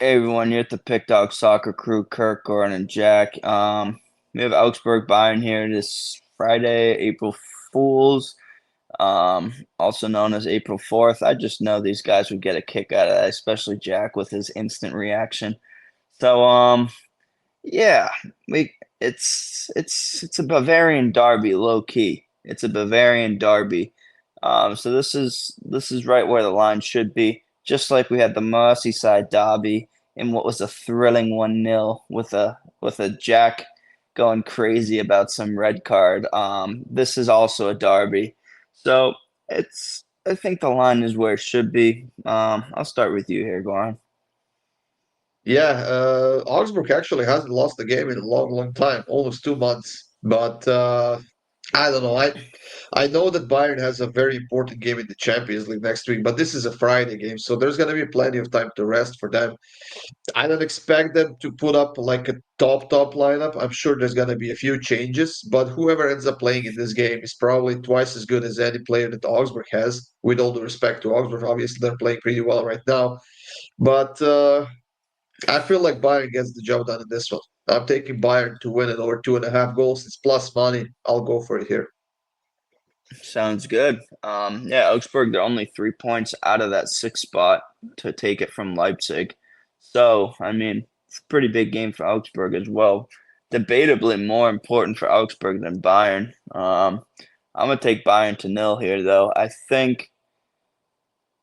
Hey everyone, you're at the PickDawgz Soccer Crew, Kirk, Goran, and Jack. We have Augsburg Bayern here this Friday, April Fools, also known as April 4th. I just know these guys would get a kick out of that, especially Jack with his instant reaction. So, yeah, we it's a Bavarian derby, low key. It's a Bavarian derby. So this is right where the line should be. Just like we had the Merseyside derby in what was a thrilling 1-0 with a Jack going crazy about some red card. This is also a derby. So I think the line is where it should be. I'll start with you here, Goran. Yeah, Augsburg actually hasn't lost a game in a long, long time, almost 2 months. But I don't know. I know that Bayern has a very important game in the Champions League next week, but this is a Friday game, so there's going to be plenty of time to rest for them. I don't expect them to put up like a top lineup. I'm sure there's going to be a few changes, but whoever ends up playing in this game is probably twice as good as any player that Augsburg has. With all due respect to Augsburg, obviously they're playing pretty well right now, but. I feel like Bayern gets the job done in this one. I'm taking Bayern to win it over 2.5 goals. It's plus money. I'll go for it here. Sounds good. Yeah, Augsburg, they're only 3 points out of that sixth spot to take it from Leipzig. So, I mean, it's a pretty big game for Augsburg as well. Debatably more important for Augsburg than Bayern. I'm gonna take Bayern to nil here, though. I think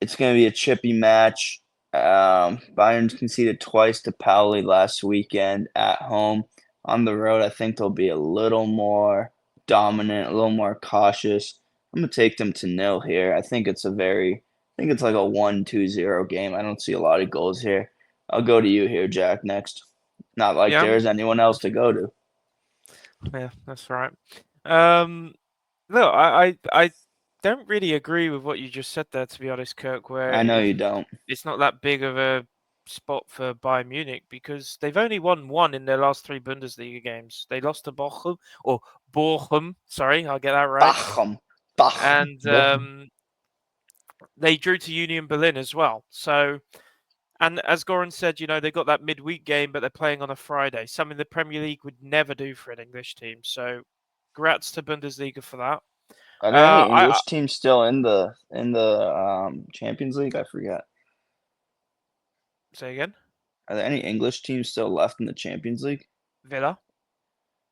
it's gonna be a chippy match. Bayern conceded twice to Pauli last weekend at home. On the road, I think they'll be a little more dominant, a little more cautious. I'm gonna take them to nil here. I think it's like a 1-2-0 game. I don't see a lot of goals here. I'll go to you here, Jack, next. Not like Yeah, there's anyone else to go to. yeah, that's right. Um, Look, I don't really agree with what you just said there, to be honest, Kirk, where I know you don't. it's not that big of a spot for Bayern Munich because they've only won one in their last three Bundesliga games. They lost to Bochum, sorry, I'll get that right. Bachum. Bachum. And Bochum. they drew to Union Berlin as well. So, and as Goran said, they got that midweek game, but they're playing on a Friday, something the Premier League would never do for an English team. So, congrats to Bundesliga for that. Are there any I English teams still in the Champions League? I forget. say again, Are there any English teams still left in the Champions League? Villa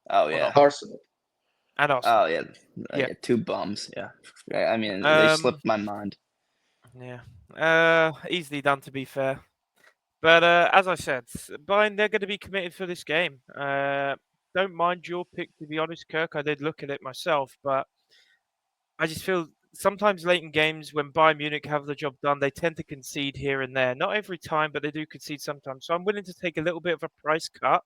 Oh or not, yeah. Arsenal. and Oh Arsenal. yeah. Yeah. Yeah, two bums. Yeah. I mean, they Um. slipped my mind. Yeah. Easily done to be fair. But as I said, Bayern they're going to be committed for this game. Don't mind your pick to be honest, Kirk. I did look at it myself, but I just feel sometimes late in games when Bayern Munich have the job done, they tend to concede here and there. Not every time, but they do concede sometimes. So I'm willing to take a little bit of a price cut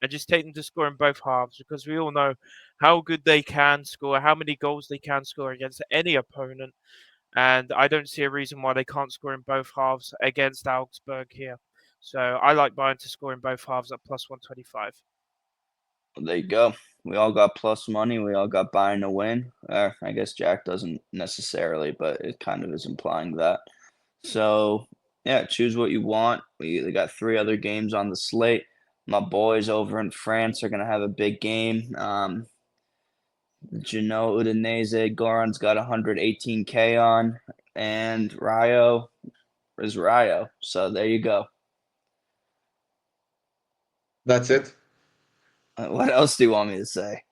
and just take them to score in both halves because we all know how good they can score, how many goals they can score against any opponent. And I don't see a reason why they can't score in both halves against Augsburg here. So I like Bayern to score in both halves at plus 125. Well, there you go. We all got plus money. We all got buying to win. I guess Jack doesn't necessarily, but it kind of is implying that. So yeah, choose what you want. We got three other games on the slate. My boys over in France are gonna have a big game. Gino Udinese, Goran's got 118K on, and Rayo is Rayo. So there you go. That's it. What else do you want me to say?